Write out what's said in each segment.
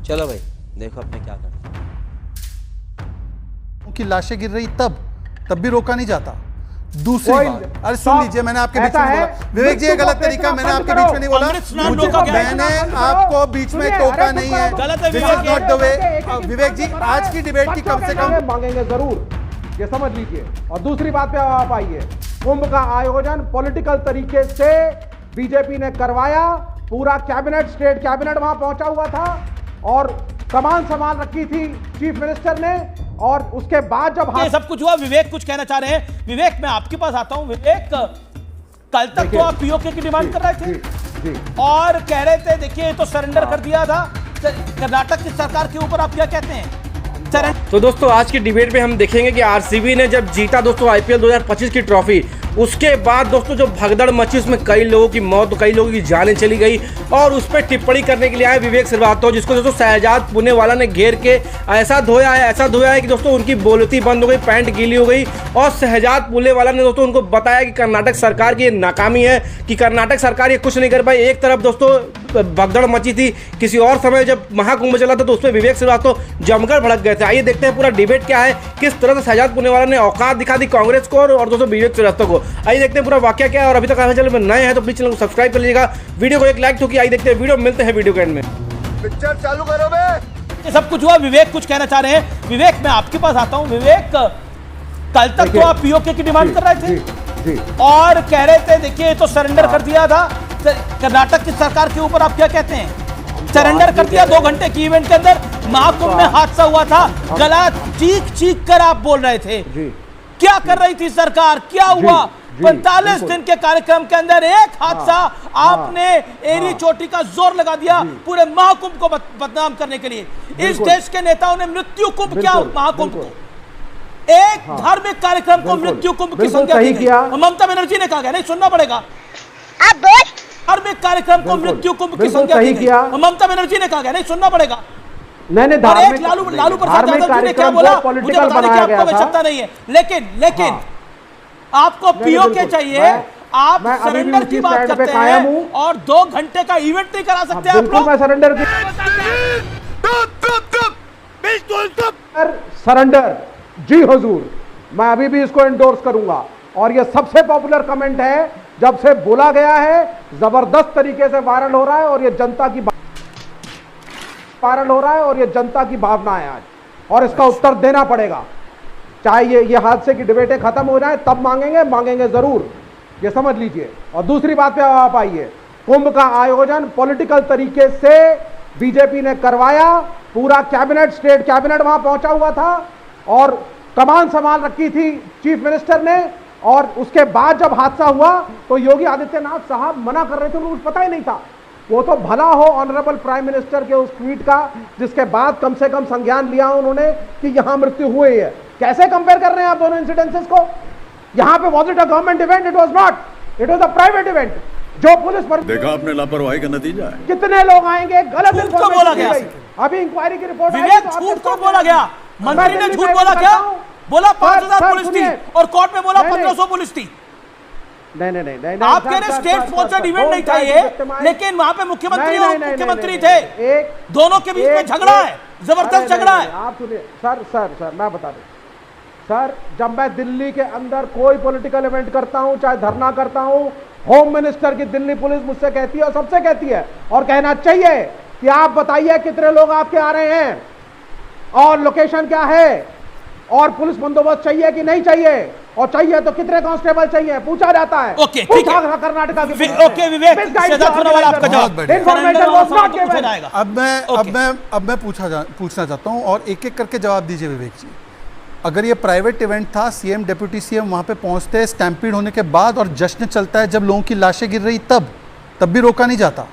चलो भाई देखो अब मैं क्या करता हूँ। की लाशें गिर रही तब भी रोका नहीं जाता। दूसरी बात, अरे सुन लीजिए, मैंने आपके बीच में बोला विवेक जी, ये गलत तरीका, मैंने आपके बीच में नहीं बोला, मैंने आपको बीच में टोका नहीं है। This is not the way. Vivek ji, आज की डिबेट की कम से कम मांगेंगे जरूर, ये समझ लीजिए। और दूसरी बात पे आप आइए, कुंभ का आयोजन पॉलिटिकल तरीके से बीजेपी ने करवाया। पूरा कैबिनेट, स्टेट कैबिनेट वहां पहुंचा हुआ था और कमान संभाल रखी थी चीफ मिनिस्टर ने। और उसके बाद जब ये सब कुछ हुआ, विवेक कुछ कहना चाह रहे हैं। विवेक, मैं आपके पास आता हूं। विवेक, कल तक तो आप पीओके की डिमांड कर रहे थे जी। और कह रहे थे देखिए तो सरेंडर कर दिया था। कर्नाटक की सरकार के ऊपर आप क्या कहते हैं? तो दोस्तों आज की डिबेट में हम देखेंगे कि आरसीबी ने जब जीता दोस्तों आईपीएल 2025 की ट्रॉफी, उसके बाद दोस्तों जो भगदड़ मची उसमें कई लोगों की मौत, कई लोगों की जानें चली गई। और उस पर टिप्पणी करने के लिए आए विवेक श्रीवास्तव, जिसको दोस्तों शहजाद पुणेवाला ने घेर के ऐसा धोया है कि दोस्तों उनकी बोलती बंद हो गई, पैंट गीली हो गई। और शहजाद पुणेवाला ने दोस्तों उनको बताया कि कर्नाटक सरकार की नाकामी है, कि कर्नाटक सरकार ये कुछ नहीं कर पाई। एक तरफ दोस्तों भगदड़ मची थी, किसी और समय जब महाकुंभ चला था तो उसमें विवेक श्रीवास्तव जमकर भड़क गए थे। आइए देखते हैं पूरा डिबेट क्या है, किस तरह से शहजाद पुणेवाला ने औकात दिखा दी कांग्रेस को और दोस्तों विवेक श्रीवास्तव को। आइए देखते हैं पूरा वाक्य क्या है। और अभी तक चैनल में नए हैं तो प्लीज चैनल को सब्सक्राइब कर लीजिएगा, वीडियो को एक लाइक ठोकिए। आइए देखते हैं वीडियो, मिलते हैं वीडियो के एंड में। पिक्चर चालू करो बे। ये सब कुछ हुआ, विवेक कुछ कहना चाह रहे हैं। विवेक, मैं आपके पास आता हूं। विवेक, कल तक तो आप पीओके की डिमांड कर रहे थे और कह रहे थे देखिए तो सरेंडर कर दिया था। कर्नाटक की सरकार के ऊपर आप क्या कहते हैं? सरेंडर कर दिया 2 घंटे की इवेंट के अंदर। महाकुंभ में हादसा हुआ था, गला चीख कर आप बोल रहे थे। क्या कर रही थी सरकार, क्या हुआ? 45 दिन के कार्यक्रम के अंदर एक हादसा, आपने एरी चोटी का जोर लगा दिया पूरे महाकुंभ को बदनाम करने के लिए। इस देश के नेताओं ने मृत्यु कुंभ क्या महाकुंभ को, एक धार्मिक कार्यक्रम को मृत्यु कुंभ की संज्ञा दी गई। ममता बनर्जी ने कहा गया नहीं सुनना पड़ेगा, धार्मिक कार्यक्रम को मृत्यु कुंभ की संज्ञा दी गई। ममता बनर्जी ने कहा गया नहीं सुनना पड़ेगा। लालू प्रसाद यादव जी ने क्या बोला, मुझे बताने की आपको आवश्यकता नहीं है। लेकिन आपको पीओके चाहिए, आप सरेंडर की बात करते हैं और 2 घंटे का इवेंट नहीं करा सकते आप लोग। सरेंडर जी हुजूर, मैं अभी भी इसको एंडोर्स करूंगा। और ये सबसे पॉपुलर कमेंट है, जब से बोला गया है जबरदस्त तरीके से वायरल हो रहा है और ये जनता की जनता की भावना है आज, और इसका उत्तर देना पड़ेगा। चाहे ये हादसे की डिबेटें खत्म हो जाए तब मांगेंगे जरूर, ये समझ लीजिए। और दूसरी बात पे आप आइए, कुंभ का आयोजन पॉलिटिकल तरीके से बीजेपी ने करवाया। पूरा कैबिनेट, स्टेट कैबिनेट वहां पहुंचा हुआ था और कमान संभाल रखी थी चीफ मिनिस्टर ने। और उसके बाद जब हादसा हुआ तो योगी आदित्यनाथ साहब मना कर रहे थे, उनको पता ही नहीं था। वो तो भला हो ऑनरेबल प्राइम मिनिस्टर के उस ट्वीट का, जिसके बाद कम से कम संज्ञान लिया उन्होंने कि यहां मृत्यु हुई है। कैसे कंपेयर कर रहे हैं आप दोनों इंसिडेंसेस को? यहां पे was it a government event? It was not, it was a private event. जो पुलिस पर देखा आपने लापरवाही का नतीजा है। कितने लोग आएंगे, गलत इन्फॉर्मेशन बोला गया। अभी इंक्वायरी की रिपोर्ट विवेक, झूठ को बोला गया। मंत्री ने झूठ बोला क्या? बोला 5000 पुलिस थी और कोर्ट में बोला 1500 पुलिस थी। नहीं, आप कह रहे स्टेट स्पॉन्सर्ड इवेंट नहीं था ये, लेकिन वहां पे मुख्यमंत्री और मुख्यमंत्री थे, दोनों के बीच में झगड़ा है, जबरदस्त झगड़ा है। आप सुनिए सर, मैं बता दूं सर, जब मैं दिल्ली के अंदर कोई पॉलिटिकल इवेंट करता हूं, चाहे धरना करता हूं, होम मिनिस्टर की दिल्ली पुलिस मुझसे कहती है और सबसे कहती है और कहना चाहिए कि आप बताइए कितने लोग आपके आ रहे हैं और लोकेशन क्या है और पुलिस बंदोबस्त चाहिए कि नहीं चाहिए, और चाहिए तो कितने कांस्टेबल चाहिए, पूछा जाता है। ओके, ठीक है। कर्नाटका की ओके विवेक, आपका जवाब। अब मैं पूछना चाहता हूं और एक एक करके जवाब दीजिए विवेक जी। अगर ये प्राइवेट इवेंट था, सीएम डिप्टी सीएम वहां पे पहुंचते हैं स्टैम्पीड होने के बाद और जश्न चलता है जब लोगों की लाशें गिर रही तब भी रोका नहीं जाता।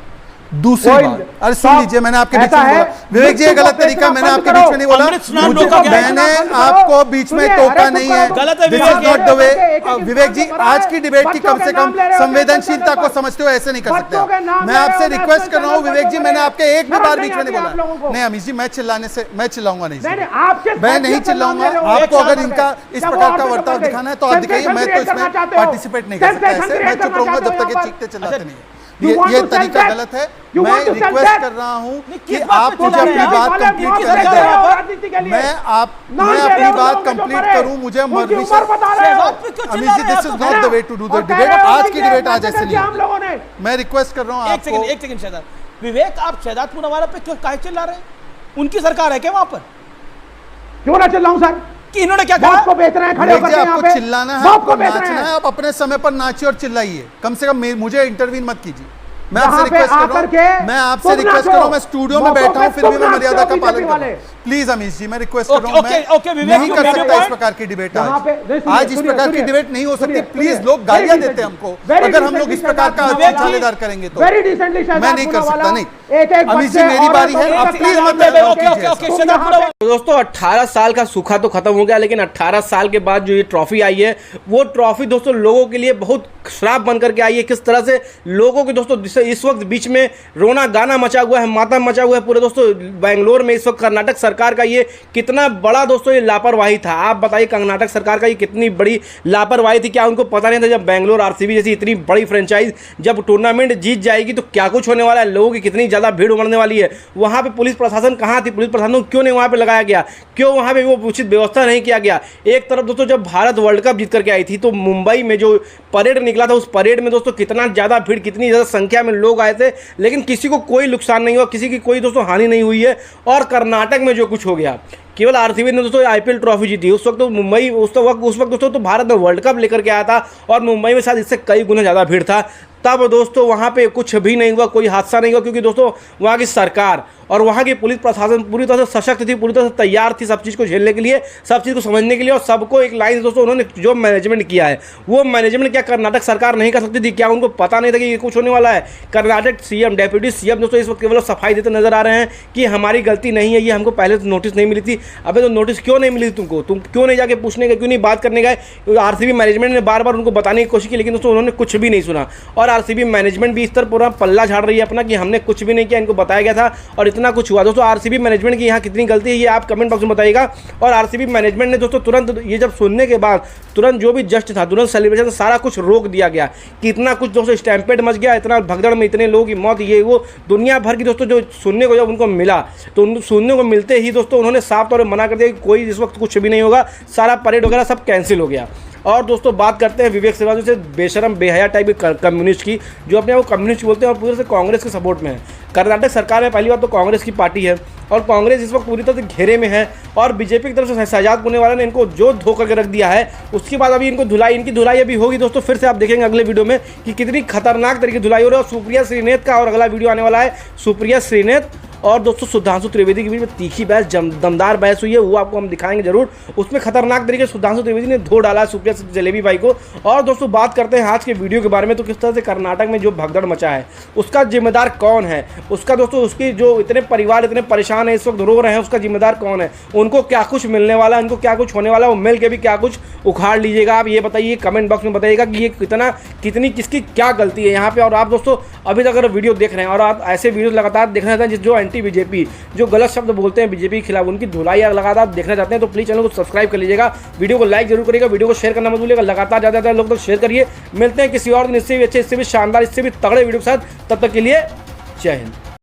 दूसरी बात, अरे सुन लीजिए, मैंने आपके बीच में बोला विवेक जी, ये गलत तरीका, मैंने आपके बीच में नहीं बोला, मैंने आपको बीच में टोका नहीं है। This is not the way. Vivek ji, आज की डिबेट की कम से कम संवेदनशीलता को समझते हो, ऐसे नहीं कर सकते आप। मैं आपसे रिक्वेस्ट कर रहा हूँ विवेक जी, मैंने आपके एक भी बार बीच में नहीं बोला। नहीं अमीश जी, मैं चिल्लाऊंगा नहीं, मैं नहीं चिल्लाऊंगा। आपको अगर इनका इस प्रकार का वर्ताव दिखाना है तो आप दिखाइए, मैं तो इसमें पार्टिसिपेट नहीं कर सकता। ऐसे मैं चुप रहूंगा जब तक ये चीखते चिल्लाते नहीं है। ये तरीका गलत है। मैं रिक्वेस्ट कर रहा हूँ कि आप मुझे अपनी बात कंप्लीट करने दें। मैं अपनी बात कंप्लीट करूँ, मुझे Amir ji, this is not the way to do the debate. आज की डिबेट आज ऐसे नहीं। मैं रिक्वेस्ट कर रहा हूँ आपको। एक सेकंड शहजाद विवेक, आप शहजाद पूनावाला पे क्यों काहे चिल्ला रहे हैं? उनकी सरकार है क्या वहां पर? क्यों ना चिल्लाऊं सर? कि इन्होंने क्या बाप कहा? को बेच रहे हैं खड़े होकर यहाँ आपको पे। चिल्लाना है, बाप आपको को बेच रहे नाचना हैं। है, आप अपने समय पर नाचिए और चिल्लाइए। कम से कम मुझे इंटरवीन मत कीजिए। मैं यहाँ आपसे पे रिक्वेस्ट कर आकर रहा के हूँ, मैं आपसे तुम रिक्वेस्ट कर रहा हूँ। मैं नाचो। स्टूडियो में मौकों बैठा हूँ, पे फिर भी तुम मैं मर्यादा का नाचो पालन कर रहा वाले। हूँ। प्लीज अमीश जी, मैं रिक्वेस्ट कर रहा हूँ। ओके, मैं विवेक, नहीं you कर made your सकता इस point। प्रकार की डिबेट यहाँ आज। पे सुनिए, आज इस सुनिए, प्रकार की सुनिए, डिबेट नहीं हो सकती। सुनिए, प्लीज सुनिए। लोग गालियां Very देते हैं हमको। very अगर हम लोग decently इस प्रकार का विवेक जी, छालेदार करेंगे तो वेरी डिसेंटली मैं नहीं कर सकता। नहीं, एक एक अमीश जी, मेरी बारी है। आप प्लीज मत शहजाद पूनावाला तो दोस्तों 18 साल का सूखा तो खत्म हो गया, लेकिन 18 साल के बाद जो ये ट्रॉफी आई है, वो ट्रॉफी दोस्तों लोगों के लिए बहुत श्राप बन करके आई है। किस तरह से लोगों के दोस्तों इस वक्त बीच में रोना गाना मचा हुआ है, मातम मचा हुआ है पूरे दोस्तों बेंगलोर में। इस वक्त कर्नाटक सरकार का ये कितना बड़ा दोस्तों ये लापरवाही था। आप बताइए कर्नाटक सरकार का ये कितनी बड़ी लापरवाही थी। क्या उनको पता नहीं था जब बेंगलोर आरसीबी जैसी इतनी बड़ी फ्रेंचाइज जब टूर्नामेंट जीत जाएगी तो क्या कुछ होने वाला है, लोगों की कितनी ज़्यादा भीड़ उमड़ने वाली है। वहाँ पे पुलिस प्रशासन कहाँ थी? पुलिस प्रशासन को क्यों नहीं वहाँ पे लगाया गया? क्यों वहाँ पे वो उचित व्यवस्था नहीं किया गया? एक तरफ दोस्तों जब भारत वर्ल्ड कप जीत करके आई थी तो मुंबई में जो परेड निकला था, उस परेड में दोस्तों कितना ज़्यादा भीड़, कितनी ज़्यादा संख्या में लोग आए थे, लेकिन किसी को कोई नुकसान नहीं हुआ, किसी की कोई दोस्तों हानि नहीं हुई है। और कर्नाटक में जो कुछ हो गया, केवल आरसीबी ने दोस्तों आईपीएल ट्रॉफी जीती। उस वक्त तो मुंबई उस वक्त दोस्तों तो भारत में वर्ल्ड कप लेकर के आया था और मुंबई में शायद इससे कई गुना ज़्यादा भीड़ था। तब दोस्तों वहाँ पे कुछ भी नहीं हुआ, कोई हादसा नहीं हुआ, क्योंकि दोस्तों वहाँ की सरकार और वहाँ की पुलिस प्रशासन पूरी तरह से सशक्त थी, पूरी तरह से तैयार थी सब चीज़ को झेलने के लिए, सब चीज़ को समझने के लिए। और सबको एक लाइन दोस्तों उन्होंने जो मैनेजमेंट किया है, वो मैनेजमेंट क्या कर्नाटक सरकार नहीं कर सकती थी? क्या उनको पता नहीं था कि ये कुछ होने वाला है? कर्नाटक सीएम, डेप्यूटी सीएम दोस्तों इस वक्त केवल सफाई देते नजर आ रहे हैं कि हमारी गलती नहीं है, ये हमको पहले से नोटिस नहीं मिली थी। अबे तो नोटिस क्यों नहीं मिली थी तुमको? तुम क्यों नहीं जाके पूछने गए, क्यों नहीं बात करने गए? आरसीबी मैनेजमेंट ने बार बार उनको बताने की कोशिश की, लेकिन दोस्तों उन्होंने कुछ भी नहीं सुना। और आरसीबी मैनेजमेंट भी इस तरह पूरा पल्ला झाड़ रही है अपना कि हमने कुछ भी नहीं किया, इनको बताया गया था और इतना कुछ हुआ। दोस्तों आरसीबी मैनेजमेंट की यहाँ कितनी गलती है ये आप कमेंट बॉक्स में बताइएगा। और आरसीबी मैनेजमेंट ने दोस्तों तुरंत ये जब सुनने के बाद तुरंत जो भी जस्ट था, तुरंत सेलिब्रेशन सारा कुछ रोक दिया गया कि इतना कुछ दोस्तों स्टैम्पेड मच गया, इतना भगदड़ में इतने लोगों की मौत, ये वो दुनिया भर की दोस्तों जो सुनने को जब उनको मिला तो उन सुनने को मिलते ही दोस्तों उन्होंने साफ तौर पर मना कर दिया कि कोई इस वक्त कुछ भी नहीं होगा, सारा परेड वगैरह सब कैंसिल हो गया। और दोस्तों बात करते हैं विवेक श्रीवास्तव से, बेशरम बेहया टाइप के कम्युनिस्ट की, जो अपने आप को कम्युनिस्ट बोलते हैं और पूरे से कांग्रेस के सपोर्ट में है। कर्नाटक सरकार में पहली बात तो कांग्रेस की पार्टी है और कांग्रेस इस वक्त पूरी तरह से घेरे में है और बीजेपी की तरफ से शहजाद पूनावाला ने इनको जो धो करके रख दिया है, उसके बाद अभी इनको इनकी धुलाई अभी होगी दोस्तों। फिर से आप देखेंगे अगले वीडियो में कि कितनी खतरनाक तरीके धुलाई हो रही है। और सुप्रिया श्रीनेत का और अगला वीडियो आने वाला है, सुप्रिया श्रीनेत और दोस्तों सुधांशु त्रिवेदी के बीच में तीखी बहस, दमदार बहस हुई है, वो आपको हम दिखाएंगे जरूर। उसमें खतरनाक तरीके से सुधांशु त्रिवेदी ने धो डाला सुप्रिया जलेबी भाई को। और दोस्तों बात करते हैं आज के वीडियो के बारे में, तो किस तरह से कर्नाटक में जो भगदड़ मचा है उसका जिम्मेदार कौन है, उसका दोस्तों उसकी जो इतने परिवार इतने परेशान है इस वक्त रो रहे हैं, उसका जिम्मेदार कौन है, उनको क्या कुछ मिलने वाला है, उनको क्या कुछ होने वाला है, वो मिल के भी क्या कुछ उखाड़ लीजिएगा। आप ये बताइए कमेंट बॉक्स में बताइएगा कि ये कितनी किसकी क्या गलती है यहाँ पे। और आप दोस्तों अभी तक अगर वीडियो देख रहे हैं और आप ऐसे वीडियो लगातार देखना चाहते हैं जो एंटी बीजेपी, जो गलत शब्द बोलते हैं बीजेपी के खिलाफ, उनकी धुलाई लगातार देखना चाहते हैं तो प्लीज चैनल को सब्सक्राइब कर लीजिएगा, वीडियो को लाइक जरूर करिएगा, वीडियो को शेयर करना मत भूलिएगा, लगातार ज़्यादा लोग तक शेयर करिए। मिलते हैं किसी और दिन इससे भी अच्छे, इससे भी शानदार, इससे भी तगड़े वीडियो के साथ, तब तक के लिए जय हिंद।